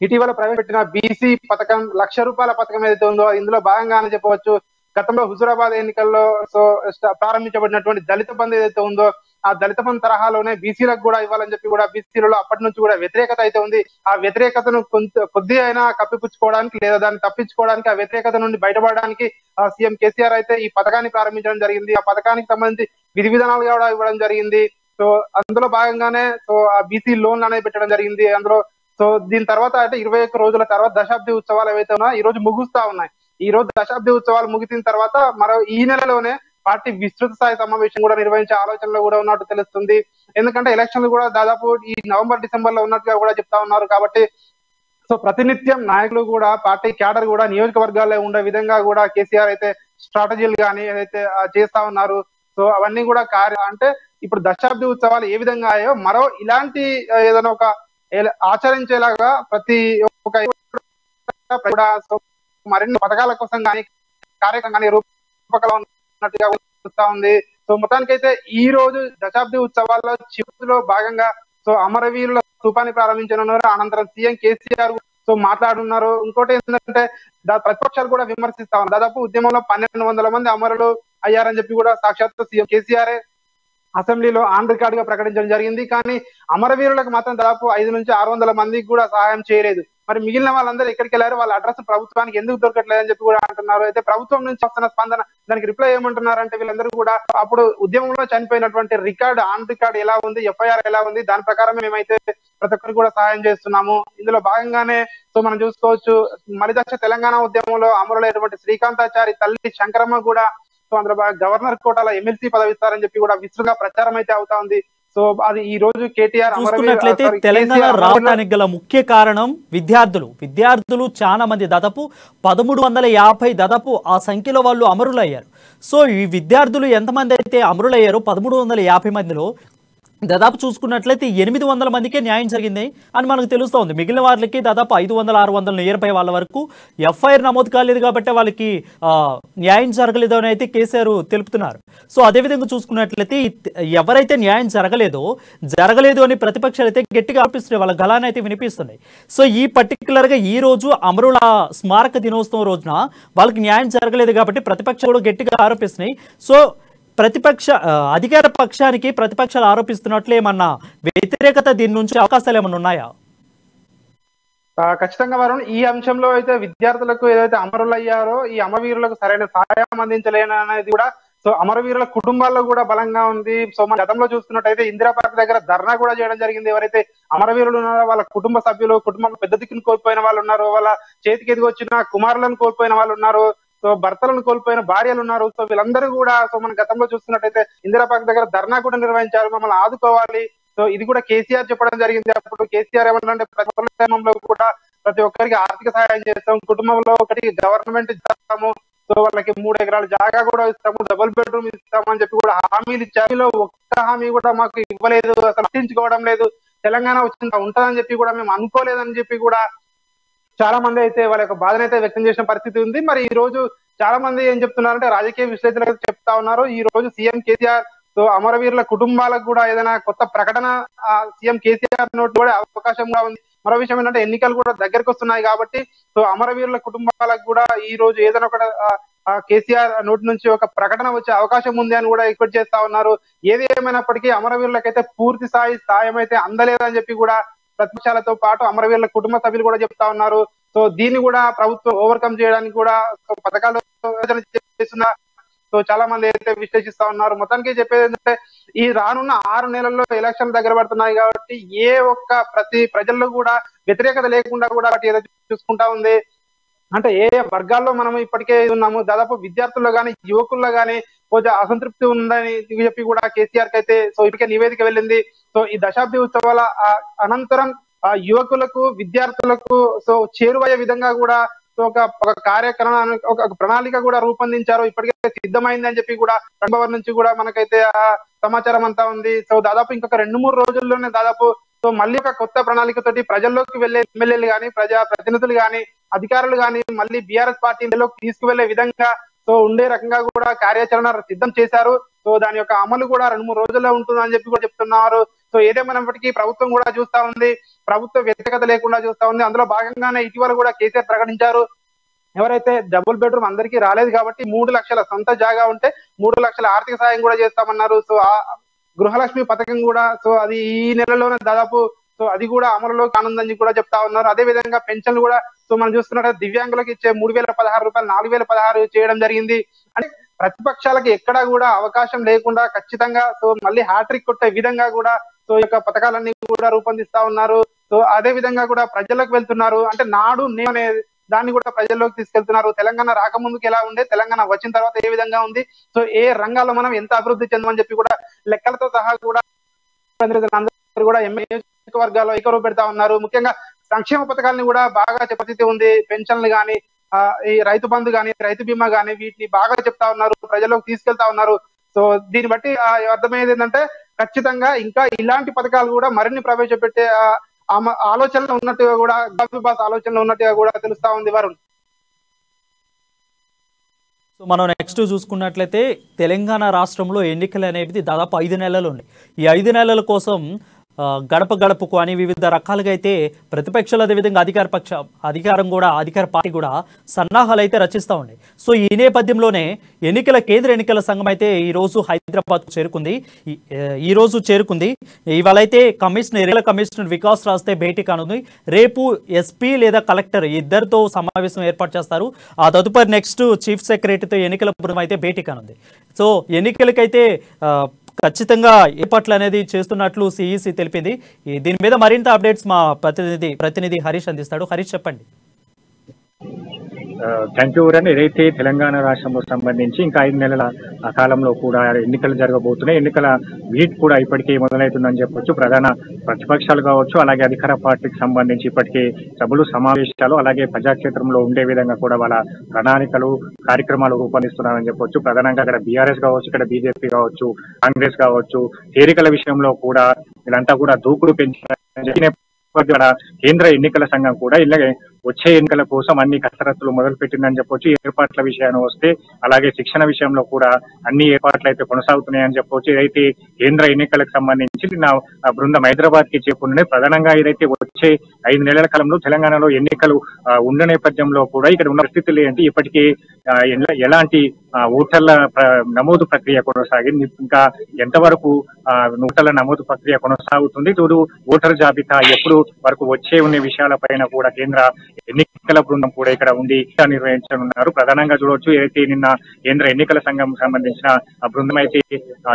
ఇటీవల ప్రవేశపెట్టిన బీసీ పథకం, ₹1,00,000 పథకం ఏదైతే ఉందో ఇందులో భాగంగానే చెప్పవచ్చు. గతంలో హుజూరాబాద్ ఎన్నికల్లో సో ప్రారంభించబడినటువంటి దళిత బంధు ఏదైతే ఉందో ఆ దళిత బంధు తరహాలోనే బీసీలకు కూడా ఇవ్వాలని చెప్పి కూడా బీసీలలో అప్పటి నుంచి కూడా వ్యతిరేకత అయితే ఉంది. ఆ వ్యతిరేకతను కొద్దిగా అయినా కప్పిపుచ్చుకోవడానికి లేదా దాన్ని తప్పించుకోవడానికి, ఆ వ్యతిరేకత నుండి బయటపడడానికి సీఎం కేసీఆర్ అయితే ఈ పథకాన్ని ప్రారంభించడం జరిగింది. ఆ పథకానికి సంబంధించి విధి విధానాలు కూడా ఇవ్వడం జరిగింది. సో అందులో భాగంగానే సో ఆ బీసీ లోన్లు అనేది పెట్టడం జరిగింది. అందులో సో దీని తర్వాత అంటే 21 రోజుల తర్వాత దశాబ్ది ఉత్సవాలు ఏవైతే ఉన్నాయో ఈ రోజు ముగుస్తా ఉన్నాయి. ఈ రోజు దశాబ్ది ఉత్సవాలు ముగిసిన తర్వాత మరో ఈ నెలలోనే పార్టీ విస్తృత స్థాయి సమావేశం కూడా నిర్వహించే ఆలోచనలో కూడా ఉన్నట్టు తెలుస్తుంది. ఎందుకంటే ఎలక్షన్లు కూడా దాదాపు ఈ నవంబర్, డిసెంబర్ లో ఉన్నట్టుగా కూడా చెప్తా ఉన్నారు. కాబట్టి సో ప్రతినిత్యం నాయకులు కూడా పార్టీ క్యాడర్ కూడా నియోజకవర్గాల్లో ఉండే విధంగా కూడా కేసీఆర్ అయితే స్ట్రాటజీలు కానీ ఏదైతే చేస్తా ఉన్నారు. సో అవన్నీ కూడా అంటే ఇప్పుడు దశాబ్ది ఉత్సవాలు ఏ విధంగా అయ్యో మరో ఇలాంటి ఏదైనా ఒక ఆచరించేలాగా ప్రతి ఒక్క మరిన్ని పథకాల కోసం కానీ కార్యక్రమం కానీ రూపకల్పన ఉన్నట్టుగా ఉంది. సో మొత్తానికైతే ఈ రోజు దశాబ్ది ఉత్సవాల్లో చివరిలో భాగంగా సో అమరవీరుల స్తూపాన్ని ప్రారంభించనున్నారు. అనంతరం సీఎం కేసీఆర్ సో మాట్లాడుతున్నారు. ఇంకోటి ఏంటంటే ప్రతిపక్షాలు కూడా విమర్శిస్తా ఉన్నారు. దాదాపు ఉద్యమంలో 1,200 మంది అమరులు అయ్యారని చెప్పి కూడా సాక్షాత్తు సీఎం కేసీఆర్ అసెంబ్లీలో ఆన్ రికార్డ్ గా ప్రకటించడం జరిగింది. కానీ అమరవీరులకు మాత్రం దాదాపు 500 నుంచి 600 మందికి కూడా సహాయం చేయలేదు. మరి మిగిలిన వాళ్ళందరూ ఎక్కడికి వెళ్ళారు, వాళ్ళ అడ్రస్ ప్రభుత్వానికి ఎందుకు దొరకట్లేదని చెప్పి కూడా అంటున్నారు. అయితే ప్రభుత్వం నుంచి వస్తున్న స్పందన దానికి రిప్లై ఏమంటున్నారంటే వీళ్ళందరూ కూడా అప్పుడు ఉద్యమంలో చనిపోయినటువంటి ఆన్ రికార్డ్ ఎలా ఉంది, ఎఫ్ఐఆర్ ఎలా ఉంది, దాని ప్రకారమే మేమైతే ప్రతి ఒక్కరికి కూడా సహాయం చేస్తున్నాము. ఇందులో భాగంగానే సో మనం చూసుకోవచ్చు మలిదశ తెలంగాణ ఉద్యమంలో అమరులైనటువంటి శ్రీకాంతాచారి తల్లి శంకరమ్మ కూడా సో అందులో గవర్నర్ కోటాలో ఎమ్మెల్సీ పదవి ఇస్తారని చెప్పి కూడా విస్తృతంగా ప్రచారం అయితే అవుతా ఉంది. సో అది ఈ రోజు కేటీఆర్ చూసుకున్నట్లయితే తెలంగాణ రావడానికి గల ముఖ్య కారణం విద్యార్థులు చాలా మంది దాదాపు 1350 దాదాపు ఆ సంఖ్యలో వాళ్ళు అమరులయ్యారు. సో ఈ విద్యార్థులు ఎంతమంది అయితే అమరులయ్యారో 1350 మందిలో దాదాపు చూసుకున్నట్లయితే 800 మందికే న్యాయం జరిగింది అని మనకు తెలుస్తోంది. మిగిలిన వాళ్ళకి దాదాపు 500-600 నియర్ బై వాళ్ళ వరకు ఎఫ్ఐఆర్ నమోదు కాలేదు కాబట్టి వాళ్ళకి న్యాయం జరగలేదు అని అయితే కేసీఆర్ తెలుపుతున్నారు. సో అదేవిధంగా చూసుకున్నట్లయితే ఎవరైతే న్యాయం జరగలేదు అని ప్రతిపక్షాలు అయితే గట్టిగా ఆరోపిస్తున్నాయి, వాళ్ళ గలాన్ని అయితే వినిపిస్తున్నాయి. సో ఈ పర్టికులర్గా ఈ రోజు అమరుల స్మారక దినోత్సవం రోజున వాళ్ళకి న్యాయం జరగలేదు కాబట్టి ప్రతిపక్షాలు కూడా గట్టిగా ఆరోపిస్తున్నాయి. సో అధికార పక్షానికి ప్రతిపక్షాలు ఆరోపిస్తున్నట్లు ఏమన్నా వ్యతిరేకత దీని నుంచి అవకాశాలు ఏమన్నా ఉన్నాయా? ఖచ్చితంగా వారు ఈ అంశంలో అయితే విద్యార్థులకు ఏదైతే అమరులయ్యారో ఈ అమరవీరులకు సరైన సహాయం అందించలేననేది కూడా సో అమరవీరుల కుటుంబాల్లో కూడా బలంగా ఉంది. సో మన గతంలో చూసుకున్నట్టయితే ఇందిరా పార్క్ దగ్గర ధర్నా కూడా చేయడం జరిగింది. ఎవరైతే అమరవీరులు ఉన్నారో వాళ్ళ కుటుంబ సభ్యులు, కుటుంబంలో పెద్ద దిక్కును కోల్పోయిన వాళ్ళు ఉన్నారు, వాళ్ళ చేతికి ఎదిగి వచ్చిన కుమారులను కోల్పోయిన వాళ్ళు ఉన్నారు, సో భర్తలను కోల్పోయిన భార్యలు ఉన్నారు. సో వీళ్ళందరూ కూడా సో మన గతంలో చూస్తున్నట్టయితే ఇందిరా పార్క్ దగ్గర ధర్నా కూడా నిర్వహించారు, మమ్మల్ని ఆదుకోవాలి. సో ఇది కూడా కేసీఆర్ చెప్పడం జరిగింది. అప్పుడు కేసీఆర్ ఏమంటే ప్రతి కూడా ప్రతి ఒక్కరికి ఆర్థిక సహాయం చేస్తాం, కుటుంబంలో ఒకటి గవర్నమెంట్ ఇస్తాము, సో వాళ్ళకి 3 ఎకరాల జాగా కూడా ఇస్తాము, డబుల్ బెడ్రూమ్ ఇస్తామని చెప్పి కూడా హామీలు ఇచ్చారు. ఒక్క హామీ కూడా మాకు ఇవ్వలేదు, అసలు పట్టించుకోవడం లేదు. తెలంగాణ వచ్చిందా ఉంటుందని చెప్పి కూడా మేము అనుకోలేదని చెప్పి కూడా చాలా మంది అయితే వాళ్ళ యొక్క బాధను అయితే వ్యక్తం చేసిన పరిస్థితి ఉంది. మరి ఈ రోజు చాలా మంది ఏం చెప్తున్నారంటే రాజకీయ విశ్లేషకులు చెప్తా ఉన్నారు, ఈ రోజు సీఎం కేసీఆర్ సో అమరవీరుల కుటుంబాలకు కూడా ఏదైనా కొత్త ప్రకటన సీఎం కేసీఆర్ నోటి కూడా అవకాశం కూడా ఉంది. మరో విషయం ఏంటంటే ఎన్నికలు కూడా దగ్గరకు వస్తున్నాయి కాబట్టి సో అమరవీరుల కుటుంబాలకు కూడా ఈ రోజు ఏదైనా ఒక కేసీఆర్ నోటి నుంచి ఒక ప్రకటన వచ్చే అవకాశం ఉంది అని కూడా ఎక్స్పెక్ట్ చేస్తా ఉన్నారు. ఏది ఏమైనప్పటికీ అమరవీరులకైతే పూర్తి స్థాయి సాయం అయితే అందలేదని చెప్పి కూడా ప్రతిపక్షాలతో పాటు అమరవీరుల కుటుంబ సభ్యులు కూడా చెప్తా ఉన్నారు. సో దీన్ని కూడా ప్రభుత్వం ఓవర్కమ్ చేయడానికి కూడా పథకాలు చేస్తున్న సో చాలా మంది అయితే విశ్లేషిస్తా ఉన్నారు. మొత్తానికి చెప్పేది ఏంటంటే ఈ రానున్న 6 నెలల్లో ఎలక్షన్లు దగ్గర పడుతున్నాయి కాబట్టి ఏ ఒక్క ప్రతి ప్రజల్లో కూడా వ్యతిరేకత లేకుండా కూడా ఏదో చూసుకుంటా ఉంది. అంటే ఏ వర్గాల్లో మనం ఇప్పటికే ఉన్నాము, దాదాపు విద్యార్థుల్లో కానీ యువకుల్లో కానీ కొంచెం అసంతృప్తి ఉందని చెప్పి కూడా కేసీఆర్ కి అయితే సో ఇప్పటికే నివేదిక వెళ్ళింది. సో ఈ దశాబ్ది ఉత్సవాల అనంతరం యువకులకు విద్యార్థులకు సో చేరువయ్యే విధంగా కూడా సో ఒక కార్యక్రమాన్ని ఒక ప్రణాళిక కూడా రూపొందించారు, ఇప్పటికే సిద్ధమైంది అని చెప్పి కూడా రంగవరం నుంచి కూడా మనకైతే సమాచారం అంతా ఉంది. సో దాదాపు ఇంకొక 2-3 రోజుల్లోనే దాదాపు సో మళ్ళీ ఒక కొత్త ప్రణాళికతోటి ప్రజల్లోకి వెళ్లే ఎమ్మెల్యేలు కానీ ప్రజా ప్రతినిధులు కానీ అధికారులు కానీ మళ్ళీ బీఆర్ఎస్ పార్టీలోకి తీసుకువెళ్లే విధంగా సో ఉండే రకంగా కూడా కార్యాచరణ సిద్ధం చేశారు. సో దాని యొక్క అమలు కూడా 2-3 రోజుల్లో ఉంటుందని చెప్పి కూడా చెప్తున్నారు. సో ఏదేమైనప్పటికీ ప్రభుత్వం కూడా చూస్తా ఉంది, ప్రభుత్వ వ్యతిరేకత లేకుండా చూస్తా ఉంది. అందులో భాగంగానే ఇటీవల కూడా కేసీఆర్ ప్రకటించారు, ఎవరైతే డబుల్ బెడ్రూమ్ అందరికీ రాలేదు కాబట్టి 3 లక్షల సొంత జాగా ఉంటే 3 లక్షల ఆర్థిక సాయం కూడా చేస్తామన్నారు. సో ఆ గృహలక్ష్మి పథకం కూడా సో అది ఈ నెలలోనే దాదాపు సో అది కూడా అమలులో కానుందని కూడా చెప్తా ఉన్నారు. అదే విధంగా పెన్షన్లు కూడా సో మనం చూస్తున్నట్టు దివ్యాంగులకు ఇచ్చే 3016 రూపాయలు 4016 చేయడం జరిగింది. అంటే ప్రతిపక్షాలకి ఎక్కడా కూడా అవకాశం లేకుండా ఖచ్చితంగా సో మళ్ళీ హ్యాట్రిక్ కొట్టే విధంగా కూడా సో యొక్క పథకాలన్నీ కూడా రూపొందిస్తా ఉన్నారు. సో అదే విధంగా కూడా ప్రజలకు వెళ్తున్నారు. అంటే నాడు నేను అనే దాన్ని కూడా ప్రజల్లోకి తీసుకెళ్తున్నారు. తెలంగాణ రాకముందుకు ఎలా ఉండే, తెలంగాణ వచ్చిన తర్వాత ఏ విధంగా ఉంది, సో ఏ రంగాల్లో మనం ఎంత అభివృద్ధి చెందమని చెప్పి కూడా లెక్కలతో సహా కూడా అందరూ కూడా వర్గాల్లో ఏకరూపు పెడతా ఉన్నారు. ముఖ్యంగా సంక్షేమ పథకాలను కూడా బాగా పరిస్థితి ఉంది. పెన్షన్లు కానీ ఈ రైతు బంధు కానీ రైతు బీమా కానీ వీటిని బాగా చెప్తా ఉన్నారు, ప్రజల్లోకి తీసుకెళ్తా ఉన్నారు. సో దీన్ని బట్టి అర్థమయ్యేది ఏంటంటే ఖచ్చితంగా ఇంకా ఇలాంటి పథకాలు కూడా మరిన్ని ప్రవేశపెట్టే ఆలోచనలు ఉన్నట్టుగా కూడా ఆలోచనలు ఉన్నట్టుగా కూడా తెలుస్తా ఉంది వరుణ్. సో మనం నెక్స్ట్ చూసుకున్నట్లయితే తెలంగాణ రాష్ట్రంలో ఎన్నికలు అనేవి దాదాపు 5 నెలలు ఉన్నాయి. ఈ 5 నెలల కోసం గడప గడపకు అని వివిధ రకాలుగా అయితే ప్రతిపక్షాలు అదేవిధంగా అధికార పార్టీ కూడా సన్నాహాలు అయితే రచిస్తూ ఉన్నాయి. సో ఈ నేపథ్యంలోనే కేంద్ర ఎన్నికల సంఘం అయితే ఈరోజు హైదరాబాద్ చేరుకుంది. ఇవాళ అయితే ఎన్నికల కమిషనర్ వికాస్ రాజ్తో భేటీ కానుంది. రేపు ఎస్పీ లేదా కలెక్టర్ ఇద్దరితో సమావేశం ఏర్పాటు చేస్తారు. ఆ తదుపరి నెక్స్ట్ చీఫ్ సెక్రటరీతో ఎన్నికల బృందం అయితే భేటీ కానుంది. సో ఎన్నికలకైతే ఖచ్చితంగా ఏర్పాట్లు అనేది చేస్తున్నట్లు సిఈసి తెలిపింది. దీని మీద మరింత అప్డేట్స్ మా ప్రతినిధి హరీష్ అందిస్తాడు. హరీష్ చెప్పండి. Thank you Varun. ఏదైతే తెలంగాణ రాష్ట్రంలో సంబంధించి ఇంకా 5 నెలల కాలంలో కూడా ఎన్నికలు జరగబోతున్నాయి. ఎన్నికల వీక్ కూడా ఇప్పటికే మొదలవుతుందని చెప్పొచ్చు. ప్రధాన ప్రతిపక్షాలు కావచ్చు, అలాగే అధికార పార్టీకి సంబంధించి ఇప్పటికే సభలు, సమావేశాలు, అలాగే ప్రజాక్షేత్రంలో ఉండే విధంగా కూడా వాళ్ళ ప్రణాళికలు, కార్యక్రమాలు రూపొందిస్తున్నారని చెప్పొచ్చు. ప్రధానంగా అక్కడ బీఆర్ఎస్ కావచ్చు, ఇక్కడ బీజేపీ కావచ్చు, కాంగ్రెస్ కావచ్చు, చేరికల విషయంలో కూడా వీళ్ళంతా కూడా దూకుడు పెంచిన కేంద్ర ఎన్నికల సంఘం కూడా ఇలాగే వచ్చే ఎన్నికల కోసం అన్ని కసరత్తులు మొదలు పెట్టిందని చెప్పొచ్చు. ఏర్పాట్ల విషయాన్ని వస్తే అలాగే శిక్షణ విషయంలో కూడా అన్ని ఏర్పాట్లు అయితే కొనసాగుతున్నాయని చెప్పొచ్చు. ఏదైతే కేంద్ర ఎన్నికలకు సంబంధించి నా బృందం హైదరాబాద్ కి చేరుకునే ప్రధానంగా ఏదైతే వచ్చే 5 నెలల కాలంలో తెలంగాణలో ఎన్నికలు ఉన్న నేపథ్యంలో కూడా ఇక్కడ ఉన్న పరిస్థితులు ఏంటి, ఇప్పటికే ఎలాంటి ఓటర్ల నమోదు ప్రక్రియ కొనసాగింది, ఇంకా ఎంతవరకు ఓటర్ల నమోదు ప్రక్రియ కొనసాగుతుంది, చూడు ఓటర్ జాబితా ఎప్పుడు వరకు వచ్చే ఉన్న విషయాలపైన కూడా కేంద్ర ఎన్నికల బృందం కూడా ఇక్కడ ఉండి నిర్వహించనున్నారు. ప్రధానంగా చూడవచ్చు, ఏదైతే నిన్న కేంద్ర ఎన్నికల సంఘం సంబంధించిన బృందం అయితే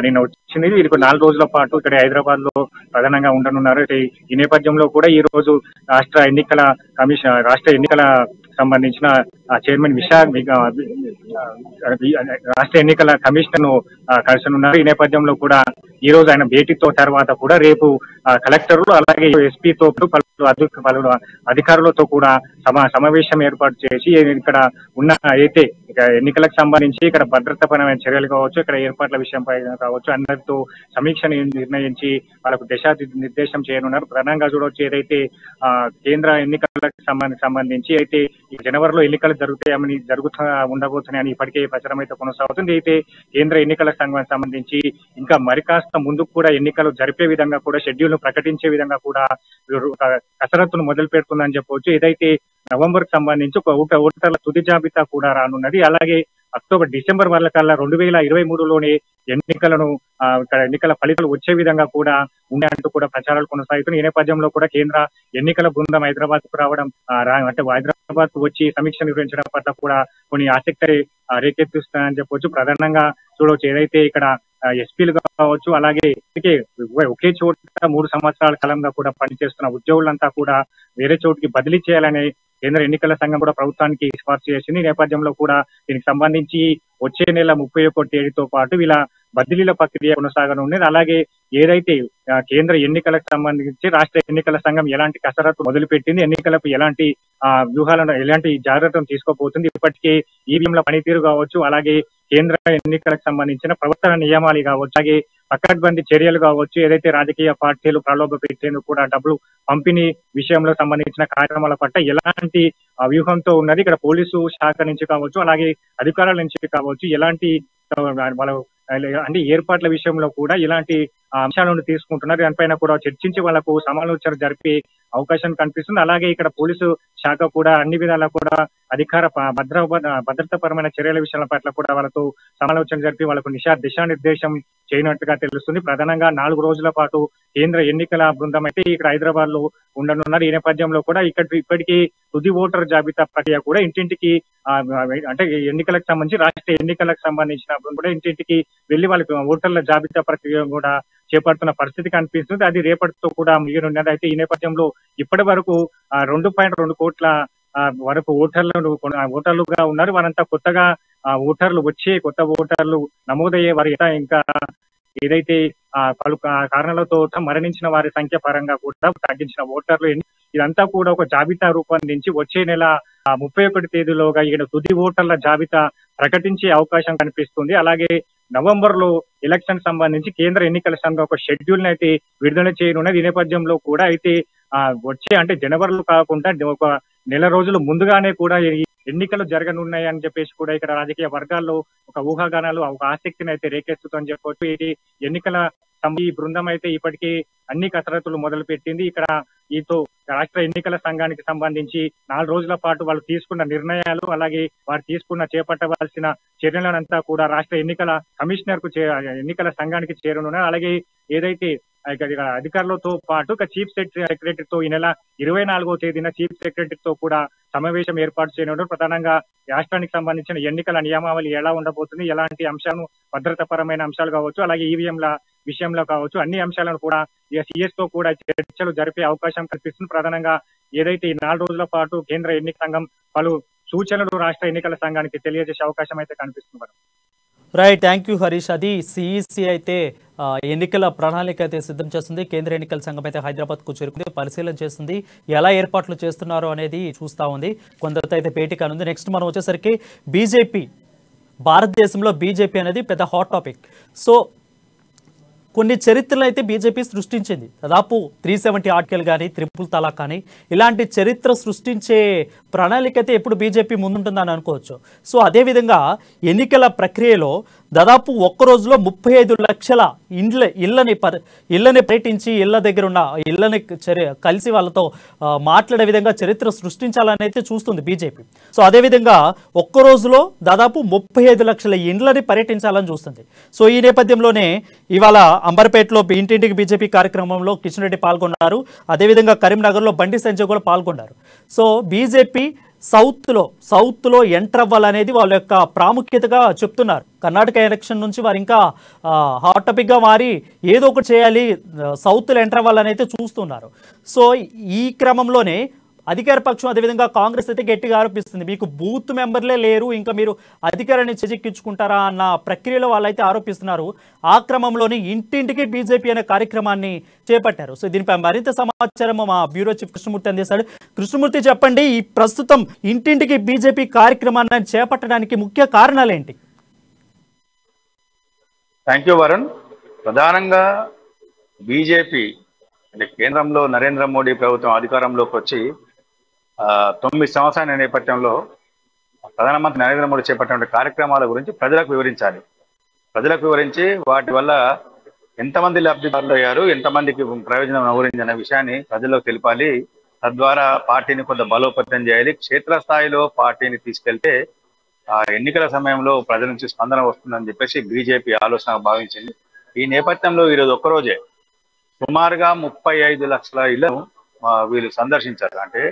నిన్న వచ్చింది. వీరికి 4 రోజుల పాటు ఇక్కడ హైదరాబాద్ లో ప్రధానంగా ఉండనున్నారు. ఈ నేపథ్యంలో కూడా ఈ రోజు రాష్ట్ర ఎన్నికల సంబంధించిన చైర్మన్ రాష్ట్ర ఎన్నికల కమిషనర్ ను కలిసనున్నారు. ఈ నేపథ్యంలో కూడా ఈ రోజు ఆయన భేటీతో తర్వాత కూడా రేపు కలెక్టర్లు అలాగే ఎస్పీతో పలు అధికారులతో కూడా సమావేశం ఏర్పాటు చేసి ఇక్కడ ఉన్న అయితే ఎన్నికలకు సంబంధించి ఇక్కడ భద్రతాపరమైన చర్యలు కావచ్చు, ఇక్కడ ఏర్పాట్ల విషయంపై కావచ్చు అందరితో సమీక్ష నిర్ణయించి వాళ్ళకు నిర్దేశం చేయనున్నారు. ప్రధానంగా చూడవచ్చు, ఏదైతే కేంద్ర ఎన్నికలకు సంబంధించి అయితే ఈ జనవరిలో ఎన్నికలు ఉండబోతున్నాయని ఇప్పటికే ప్రచారం అయితే కొనసాగుతుంది. అయితే కేంద్ర ఎన్నికల సంఘానికి సంబంధించి ఇంకా మరి కాస్త ముందుకు కూడా ఎన్నికలు జరిపే విధంగా కూడా షెడ్యూల్ ను ప్రకటించే విధంగా కూడా కసరత్తును మొదలు పెడుతుందని చెప్పవచ్చు. ఏదైతే నవంబర్ కు సంబంధించి ఒక ఓటర్ల తుది జాబితా కూడా రానున్నది. అలాగే అక్టోబర్, డిసెంబర్ వల్ల కల్లా 2023లోనే ఎన్నికల ఫలితాలు వచ్చే విధంగా కూడా ఉన్నాయంటూ కూడా ప్రచారాలు కొనసాగుతున్నాయి. ఈ నేపథ్యంలో కూడా కేంద్ర ఎన్నికల బృందం హైదరాబాద్ కు రావడం అంటే హైదరాబాద్ కు వచ్చి సమీక్ష నిర్వహించడం పట్ల కూడా కొన్ని ఆసక్తి రేకెత్తిస్తున్నాయని చెప్పవచ్చు. ప్రధానంగా చూడవచ్చు, ఏదైతే ఇక్కడ ఎస్పీలు కావచ్చు, అలాగే ఒకే చోట 3 సంవత్సరాల కాలంగా కూడా పనిచేస్తున్న ఉద్యోగులంతా కూడా వేరే చోటుకి బదిలీ చేయాలనే కేంద్ర ఎన్నికల సంఘం కూడా ప్రభుత్వానికి సిఫార్సు చేసింది. ఈ నేపథ్యంలో కూడా దీనికి సంబంధించి వచ్చే నెల 31 తేదీతో పాటు వీళ్ళ బదిలీల ప్రక్రియ కొనసాగనున్నది. అలాగే ఏదైతే కేంద్ర ఎన్నికలకు సంబంధించి రాష్ట్ర ఎన్నికల సంఘం ఎలాంటి కసరత్తు మొదలుపెట్టింది, ఎన్నికలకు ఎలాంటి వ్యూహాలను ఎలాంటి జాగ్రత్తలు తీసుకోబోతుంది, ఇప్పటికే ఈవీఎంల పనితీరు కావచ్చు, అలాగే కేంద్ర ఎన్నికలకు సంబంధించిన ప్రవర్తన నియమాలు కావచ్చు, అలాగే పకడ్బందీ చర్యలు కావచ్చు, ఏదైతే రాజకీయ పార్టీలు ప్రలోభ పెట్టేందుకు కూడా డబ్బులు పంపిణీ విషయంలో సంబంధించిన కార్యక్రమాల పట్ల ఎలాంటి వ్యూహంతో ఉన్నది, ఇక్కడ పోలీసు శాఖ నుంచి కావచ్చు, అలాగే అధికారుల నుంచి కావచ్చు, ఎలాంటి అంటే ఏర్పాట్ల విషయంలో కూడా ఇలాంటి అంశాలను తీసుకుంటున్నారు. దానిపైన కూడా చర్చించి వాళ్ళకు సమాలోచన జరిపే అవకాశం కనిపిస్తుంది. అలాగే ఇక్కడ పోలీసు శాఖ కూడా అన్ని విధాలా కూడా అధికార భద్రతాపరమైన చర్యల విషయాల పట్ల కూడా వాళ్ళతో సమాలోచన జరిపి వాళ్ళకు దిశానిర్దేశం చేయనట్టుగా తెలుస్తుంది. ప్రధానంగా 4 రోజుల పాటు కేంద్ర ఎన్నికల బృందం అయితే ఇక్కడ హైదరాబాద్ లో ఉండనున్నారు. ఈ నేపథ్యంలో కూడా ఇప్పటికీ తుది ఓటర్ జాబితా ప్రక్రియ కూడా ఇంటింటికి అంటే ఎన్నికలకు సంబంధించి రాష్ట్ర ఎన్నికలకు సంబంధించిన కూడా ఇంటింటికి వెళ్లి వాళ్ళకి ఓటర్ల జాబితా ప్రక్రియ కూడా చేపడుతున్న పరిస్థితి కనిపిస్తుంది. అది రేపటితో కూడా ముగియనున్నది. అయితే ఈ నేపథ్యంలో ఇప్పటి వరకు 2.2 కోట్ల వరకు ఓటర్లుగా ఉన్నారు. వారంతా కొత్తగా కొత్త ఓటర్లు నమోదయ్యే వారి ఇంకా ఏదైతే పలు కారణాలతో మరణించిన వారి సంఖ్య పరంగా కూడా తగ్గించిన ఓటర్లు ఇదంతా కూడా ఒక జాబితా రూపొందించి వచ్చే నెల 31 తేదీలోగా ఇక్కడ తుది ఓటర్ల జాబితా ప్రకటించే అవకాశం కనిపిస్తుంది. అలాగే నవంబర్ లో ఎలక్షన్ సంబంధించి కేంద్ర ఎన్నికల సంఘం ఒక షెడ్యూల్ అయితే విడుదల చేయనున్నది. ఈ నేపథ్యంలో కూడా అయితే అంటే జనవరిలో కాకుండా ఒక నెల రోజులు ముందుగానే కూడా ఎన్నికలు జరగనున్నాయని చెప్పేసి కూడా ఇక్కడ రాజకీయ వర్గాల్లో ఒక ఊహాగానాలు ఒక ఆసక్తిని అయితే రేకెత్తుతుందని చెప్పవచ్చు. ఇది ఎన్నికల ఈ బృందం అయితే ఇప్పటికీ అన్ని కసరత్తులు మొదలు పెట్టింది. ఇక్కడ రాష్ట్ర ఎన్నికల సంఘానికి సంబంధించి 4 రోజుల పాటు వాళ్ళు తీసుకున్న నిర్ణయాలు, అలాగే వారు చేపట్టవలసిన చర్యలనంతా కూడా రాష్ట్ర ఎన్నికల కమిషనర్ కు ఎన్నికల సంఘానికి చేరనున్నారు. అలాగే ఏదైతే అధికారులతో పాటు చీఫ్ సెక్రటరీతో ఈ నెల 24వ తేదీన చీఫ్ సెక్రటరీతో కూడా సమావేశం ఏర్పాటు చేయనున్నారు. ప్రధానంగా రాష్ట్రానికి సంబంధించిన ఎన్నికల నియమావళి ఎలా ఉండబోతుంది, ఎలాంటి అంశాలను భద్రతాపరమైన అంశాలు కావచ్చు, అలాగే ఈవీఎంల విషయంలో కావచ్చు, అన్ని అంశాలను కూడా సిఎస్ తో కూడా చర్చలు జరిపే అవకాశం కల్పిస్తుంది. ప్రధానంగా ఏదైతే ఈ 4 రోజుల పాటు కేంద్ర ఎన్నికల సంఘం పలు సూచనలు రాష్ట్ర ఎన్నికల సంఘానికి తెలియజేసే అవకాశం అయితే కనిపిస్తుంది. Right, thank you Harish. అది సిఈసి అయితే ఎన్నికల ప్రణాళిక అయితే సిద్ధం చేస్తుంది. కేంద్ర ఎన్నికల సంఘం అయితే హైదరాబాద్కు చేరుకుంది, పరిశీలన చేస్తుంది, ఎలా ఏర్పాట్లు చేస్తున్నారో అనేది చూస్తూ ఉంది. కొందరితో అయితే భేటీ కానుంది. నెక్స్ట్ మనం వచ్చేసరికి బీజేపీ, భారతదేశంలో బీజేపీ అనేది పెద్ద హాట్ టాపిక్. సో కొన్ని చరిత్రలు అయితే బీజేపీ సృష్టించింది. దాదాపు 370 ఆర్టికల్ కానీ, ట్రిపుల్ తలాక్ కానీ ఇలాంటి చరిత్ర సృష్టించే ప్రణాళిక అయితే ఎప్పుడు బీజేపీ ముందుంటుందని అనుకోవచ్చు. సో అదేవిధంగా ఎన్నికల ప్రక్రియలో దాదాపు ఒక్క రోజులో 35 లక్షల ఇళ్ళని పర్యటించి ఇళ్ళ దగ్గర ఉన్న ఇళ్ళని కలిసి వాళ్ళతో మాట్లాడే విధంగా చరిత్ర సృష్టించాలని అయితే చూస్తుంది బీజేపీ. సో అదేవిధంగా ఒక్క రోజులో దాదాపు 35 లక్షల ఇండ్లని పర్యటించాలని చూస్తుంది. సో ఈ నేపథ్యంలోనే ఇవాళ అంబర్పేటలో ఇంటింటికి బీజేపీ కార్యక్రమంలో కిషన్ రెడ్డి పాల్గొన్నారు. అదేవిధంగా కరీంనగర్లో బండి సంజయ్ కూడా పాల్గొన్నారు. సో బీజేపీ సౌత్లో ఎంటర్ అవ్వాలనేది వాళ్ళ యొక్క ప్రాముఖ్యతగా చెప్తున్నారు. కర్ణాటక ఎలక్షన్ నుంచి వారు ఇంకా హాట్ టాపిక్గా మారి ఏదో ఒకటి చేయాలి, సౌత్లో ఎంటర్ అవ్వాలని అయితే చూస్తున్నారు. సో ఈ క్రమంలోనే అధికార పక్షం అదేవిధంగా కాంగ్రెస్ అయితే గట్టిగా ఆరోపిస్తుంది, మీకు బూత్ మెంబర్లే లేరు, ఇంకా మీరు అధికారాన్ని చేజిక్కించుకుంటారా అన్న ప్రక్రియలో వాళ్ళైతే ఆరోపిస్తున్నారు. ఆ క్రమంలోనే ఇంటింటికి బీజేపీ అనే కార్యక్రమాన్ని చేపట్టారు. సో దీనిపై మరింత సమాచారం మా బ్యూరో చీఫ్ కృష్ణమూర్తి అందిస్తాడు. కృష్ణమూర్తి, చెప్పండి, ఈ ప్రస్తుతం ఇంటింటికి బీజేపీ కార్యక్రమాన్ని చేపట్టడానికి ముఖ్య కారణాలు ఏంటి? Thank you Varun. ప్రధానంగా బీజేపీ అంటే కేంద్రంలో నరేంద్ర మోడీ ప్రభుత్వం అధికారంలోకి వచ్చి 9 సంవత్సరాల నేపథ్యంలో ప్రధానమంత్రి నరేంద్ర మోడీ చేపట్టిన కార్యక్రమాల గురించి ప్రజలకు వివరించాలి. ప్రజలకు వివరించి వాటి వల్ల ఎంతమంది లబ్ధిదారులు అయ్యారు, ఎంతమందికి ప్రయోజనం నవరించిన విషయాన్ని ప్రజలకు తెలిపాలి. తద్వారా పార్టీని కొంత బలోపేతం చేయాలి. క్షేత్రస్థాయిలో పార్టీని తీసుకెళ్తే ఎన్నికల సమయంలో ప్రజల నుంచి స్పందన వస్తుందని చెప్పేసి బీజేపీ ఆలోచన భావించింది. ఈ నేపథ్యంలో ఈరోజు ఒక్కరోజే సుమారుగా 35 లక్షల ఇళ్లను వీళ్ళు సందర్శించారు. అంటే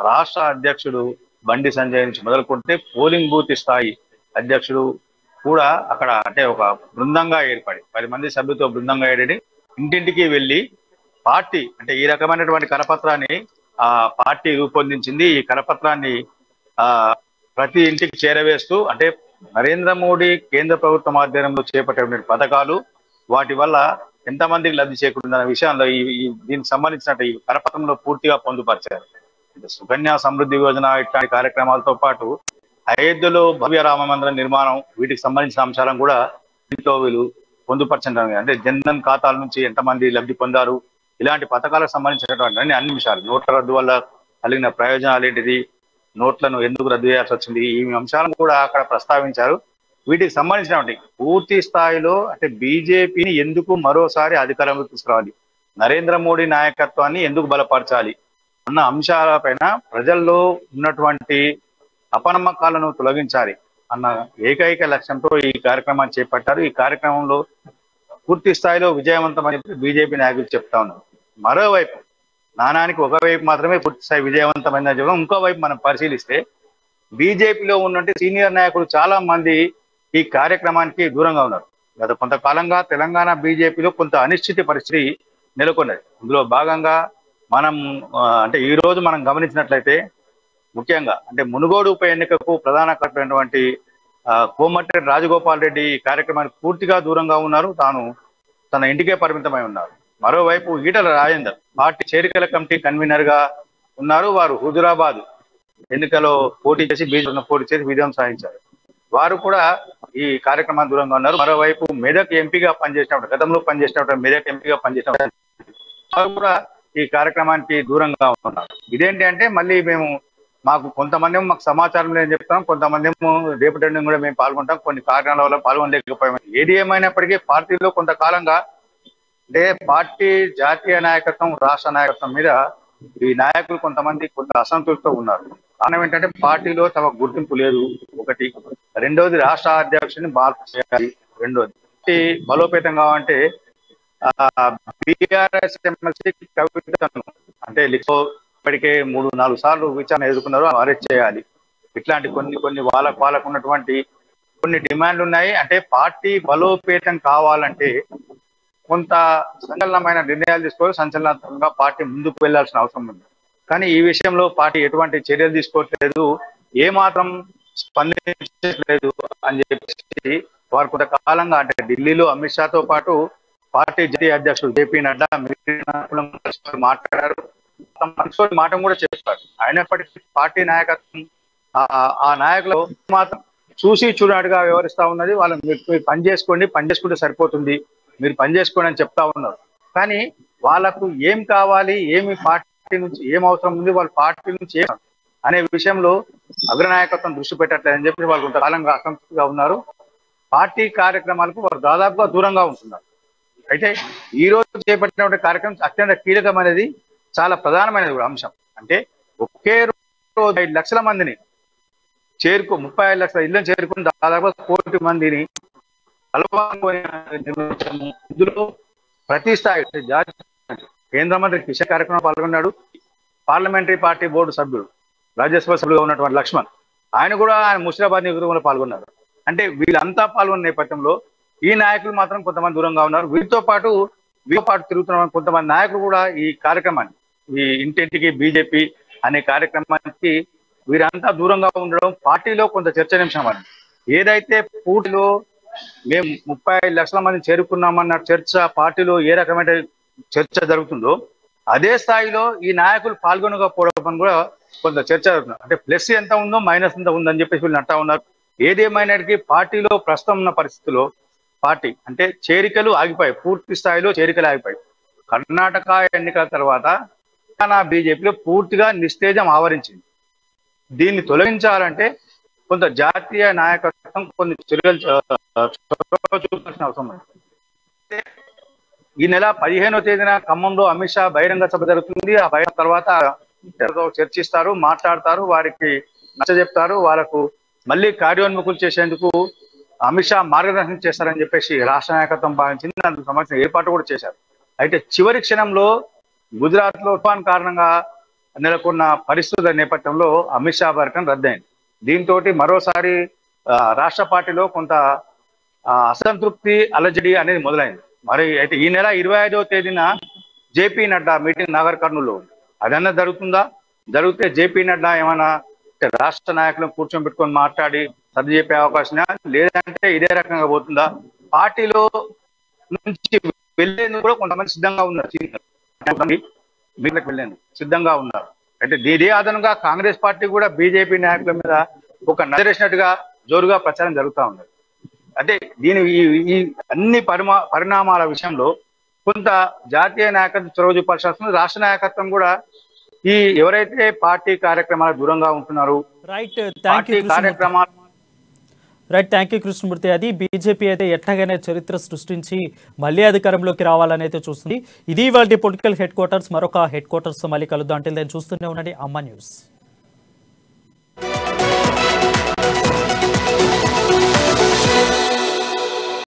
రాష్ట్ర అధ్యక్షుడు బండి సంజయ్ నుంచి మొదలుకుంటే పోలింగ్ బూత్ స్థాయి అధ్యక్షుడు కూడా అక్కడ అంటే ఒక బృందంగా ఏర్పడి 10 మంది సభ్యులతో బృందంగా ఏర్పడి ఇంటింటికి వెళ్ళి పార్టీ అంటే ఈ రకమైనటువంటి కరపత్రాన్ని పార్టీ రూపొందించింది. ఈ కరపత్రాన్ని ప్రతి ఇంటికి చేరవేస్తూ అంటే నరేంద్ర మోడీ కేంద్ర ప్రభుత్వం ఆధ్వర్యంలో చేపట్టే పథకాలు వాటి వల్ల ఎంతమందికి లబ్ధి చేకూరుతున్న విషయంలో దీనికి సంబంధించిన ఈ కరపత్రంలో పూర్తిగా పొందుపరిచారు. సుకన్య సమృద్ధి యోజన ఇట్లాంటి కార్యక్రమాలతో పాటు అయోధ్యలో భవ్య రామ మందిర నిర్మాణం వీటికి సంబంధించిన అంశాలను కూడా దీంట్లో వీళ్ళు పొందుపరచడం. అంటే జన్ధన్ ఖాతాల నుంచి ఎంతమంది లబ్ధి పొందారు, ఇలాంటి పథకాలకు సంబంధించినటువంటి అన్ని విషయాలు, నోట్ల రద్దు వల్ల కలిగిన ప్రయోజనాలు ఏంటిది, నోట్లను ఎందుకు రద్దు చేయాల్సి వచ్చింది, ఈ అంశాలను కూడా అక్కడ ప్రస్తావించారు. వీటికి సంబంధించినటువంటి పూర్తి స్థాయిలో అంటే బీజేపీని ఎందుకు మరోసారి అధికారంలోకి తీసుకురావాలి, నరేంద్ర మోడీ నాయకత్వాన్ని ఎందుకు బలపరచాలి అన్న అంశాలపైన ప్రజల్లో ఉన్నటువంటి అపనమ్మకాలను తొలగించాలి అన్న ఏకైక లక్ష్యంతో ఈ కార్యక్రమాన్ని చేపట్టారు. ఈ కార్యక్రమంలో పూర్తి స్థాయిలో విజయవంతమని బీజేపీ నాయకులు చెప్తా ఉన్నారు. మరోవైపు నాణానికి ఒకవైపు మాత్రమే పూర్తి స్థాయి విజయవంతమైన చెప్పడం, ఇంకోవైపు మనం పరిశీలిస్తే బీజేపీలో ఉన్నటువంటి సీనియర్ నాయకులు చాలా మంది ఈ కార్యక్రమానికి దూరంగా ఉన్నారు. గత కొంతకాలంగా తెలంగాణ బీజేపీలో కొంత అనిశ్చిత పరిస్థితి నెలకొన్నది. ఇందులో భాగంగా మనం అంటే ఈ రోజు మనం గమనించినట్లయితే ముఖ్యంగా అంటే మునుగోడు ఉప ఎన్నికకు ప్రధాన కారణమైనటువంటి కోమటిరెడ్డి రాజగోపాల్ రెడ్డి ఈ కార్యక్రమానికి పూర్తిగా దూరంగా ఉన్నారు, తన ఇంటికే పరిమితమై ఉన్నారు. మరోవైపు ఈటల రాజేందర్ పార్టీ చేరికల కమిటీ కన్వీనర్ గా ఉన్నారు. వారు హుజురాబాద్ ఎన్నికలో పోటీ చేసి విజయం సాధించారు. వారు కూడా ఈ కార్యక్రమానికి దూరంగా ఉన్నారు. మరోవైపు మెదక్ ఎంపీగా పనిచేసినప్పుడు గతంలో పనిచేసినప్పుడు మెదక్ ఎంపీగా పనిచేసినప్పుడు వారు కూడా ఈ కార్యక్రమానికి దూరంగా ఉన్నారు. ఇదేంటి అంటే మళ్ళీ మాకు కొంతమంది మాకు సమాచారం లేదని చెప్తాం, కొంతమంది రేపటి కూడా మేము పాల్గొంటాం, కొన్ని కారణాల వల్ల పాల్గొనలేకపోయాం. ఏది ఏమైనప్పటికీ పార్టీలో కొంతకాలంగా అంటే పార్టీ జాతీయ నాయకత్వం రాష్ట్ర నాయకత్వం మీద ఈ నాయకులు కొంతమంది కొంత అసంతృప్తితో ఉన్నారు. కారణం ఏంటంటే పార్టీలో తమ గుర్తింపు లేదు ఒకటి, రెండోది రాష్ట్ర అధ్యక్షుడిని మార్పు చేయాలి, రెండోది బలోపేతం కావాలంటే బీఆర్ఎస్ ఎమ్మెల్సీ కవితను అంటే ఇప్పటికే 3-4 సార్లు విచారణ ఎదుర్కొన్నారు, అరెస్ట్ చేయాలి. ఇట్లాంటి కొన్ని వాళ్ళకు ఉన్నటువంటి కొన్ని డిమాండ్లు ఉన్నాయి. అంటే పార్టీ బలోపేతం కావాలంటే కొంత సంచలనమైన నిర్ణయాలు తీసుకోవాలి, సంచలనాత్మకంగా పార్టీ ముందుకు వెళ్లాల్సిన అవసరం ఉంది. కానీ ఈ విషయంలో పార్టీ ఎటువంటి చర్యలు తీసుకోవట్లేదు. ఏమాత్రం స్పందించలేదు అని చెప్పేసి వారు కొంతకాలంగా అంటే ఢిల్లీలో అమిత్ షాతో పాటు పార్టీ జాతీయ అధ్యక్షుడు జేపీ నడ్డా మాట్లాడారు, మనసులోని మాట కూడా చెప్పారు. అయినప్పటికీ పార్టీ నాయకత్వం ఆ నాయకులు మాత్రం చూసి చూడనట్టుగా వ్యవహరిస్తా ఉన్నది. వాళ్ళు మీరు పని చేసుకుంటే సరిపోతుంది, మీరు పని చేసుకోండి అని చెప్తా ఉన్నారు. కానీ వాళ్ళకు ఏం కావాలి, ఏమి పార్టీ నుంచి ఏం అవసరం ఉంది, వాళ్ళ పార్టీ నుంచి ఏం అనే విషయంలో అగ్రనాయకత్వం దృష్టి పెట్టట్లేదని చెప్పి వాళ్ళు కొంతకాలంగా అసంతృప్తిగా ఉన్నారు. పార్టీ కార్యక్రమాలకు వారు దాదాపుగా దూరంగా ఉంటున్నారు. అయితే ఈ రోజు చేపట్టినటువంటి కార్యక్రమం అత్యంత కీలకమైనది, చాలా ప్రధానమైనది కూడా అంశం. అంటే ఒకే రోజు 5 లక్షల మందిని 35 లక్షల ఇళ్ళని చేరుకుని దాదాపు 1 కోటి మందిని ఇందులో ప్రతి స్థాయి కేంద్ర మంత్రి కిషన్ కార్యక్రమం పాల్గొన్నాడు. పార్లమెంటరీ పార్టీ బోర్డు సభ్యుడు, రాజ్యసభ సభ్యులుగా ఉన్నటువంటి లక్ష్మణ్, ఆయన కూడా ముషిరాబాద్ నియోజకవర్గంలో పాల్గొన్నారు. అంటే వీళ్ళంతా పాల్గొన్న నేపథ్యంలో ఈ నాయకులు మాత్రం కొంతమంది దూరంగా ఉన్నారు. వీరితో పాటు తిరుగుతున్న కొంతమంది నాయకులు కూడా ఈ కార్యక్రమాన్ని, ఈ ఇంటింటికి బీజేపీ అనే కార్యక్రమానికి వీరంతా దూరంగా ఉండడం పార్టీలో కొంత చర్చనీయాంశం అని. ఏదైతే పూర్తిలో మేము 35 లక్షల మంది చేరుకున్నామన్న చర్చ పార్టీలో ఏ రకమైన చర్చ జరుగుతుందో అదే స్థాయిలో ఈ నాయకులు పాల్గొనకపోవడం కూడా కొంత చర్చ జరుగుతుంది. అంటే ప్లస్ ఎంత ఉందో మైనస్ ఎంత ఉందని చెప్పేసి వీళ్ళు అంటా ఉన్నారు. ఏదేమైనటికీ పార్టీలో ప్రస్తుతం ఉన్న పరిస్థితుల్లో పార్టీ అంటే చేరికలు ఆగిపోయాయి, పూర్తి స్థాయిలో చేరికలు ఆగిపోయాయి. కర్ణాటక ఎన్నికల తర్వాత బీజేపీలో పూర్తిగా నిస్తేజం ఆవరించింది. దీన్ని తొలగించాలంటే కొంత జాతీయ నాయకత్వం కొన్ని చర్యలు చూపాల్సిన అవసరం ఉంది. ఈ నెల 15వ తేదీన ఖమ్మంలో అమిత్ షా బహిరంగ సభ జరుగుతుంది. ఆ బహిరంగ తర్వాత చర్చిస్తారు, మాట్లాడతారు, వారికి నచ్చజెప్తారు, వాళ్ళకు మళ్ళీ కార్యోన్ముఖులు చేసేందుకు అమిత్ షా మార్గదర్శనం చేస్తారని చెప్పేసి రాష్ట్ర నాయకత్వం భావించింది. అందుకు సంబంధించిన ఏర్పాటు కూడా చేశారు. అయితే చివరి క్షణంలో గుజరాత్ లో తుఫాన్ కారణంగా నెలకొన్న పరిస్థితుల నేపథ్యంలో అమిత్ షా పర్యటన రద్దయింది. దీంతో మరోసారి రాష్ట్ర పార్టీలో కొంత అసంతృప్తి, అలజడి అనేది మొదలైంది. మరి అయితే ఈ నెల 25వ తేదీన జేపీ నడ్డా మీటింగ్ నాగర్ కర్నూలులో ఉంది. అదన్నా జరుగుతుందా? జరిగితే జేపీ నడ్డా ఏమైనా రాష్ట్ర నాయకులను కూర్చొని పెట్టుకొని మాట్లాడి సర్ది చెప్పే అవకాశం, లేదంటే ఇదే రకంగా పోతుందా? పార్టీలో నుంచి వెళ్లేందుకు కూడా కొంతమంది సిద్ధంగా ఉన్నారు, వెళ్ళేందుకు సిద్ధంగా ఉన్నారు. అంటే ఇదే అదనంగా కాంగ్రెస్ పార్టీ కూడా బీజేపీ నాయకుల మీద ఒక నజరేసినట్టుగా జోరుగా ప్రచారం జరుగుతూ ఉంది. అంటే ఈ అన్ని పరిణామాల విషయంలో కొంత జాతీయ నాయకత్వం చొరవ చూపాల్సి వస్తుంది. రాష్ట్ర నాయకత్వం కూడా ఈ ఎవరైతే పార్టీ కార్యక్రమాలకు దూరంగా ఉంటున్నారు, పార్టీ కార్యక్రమాలు థ్యాంక్ యూ కృష్ణమూర్తి. అది బీజేపీ అయితే ఎట్లాగైనా చరిత్ర సృష్టించి మళ్ళీ అధికారంలోకి రావాలని అయితే చూస్తుంది. ఇది వాళ్ళ పొలిటికల్ హెడ్ క్వార్టర్స్. మరొక హెడ్ క్వార్టర్స్ మళ్ళీ కలుద్దాం. అంటే చూస్తూనే ఉండండి అమ్మ న్యూస్.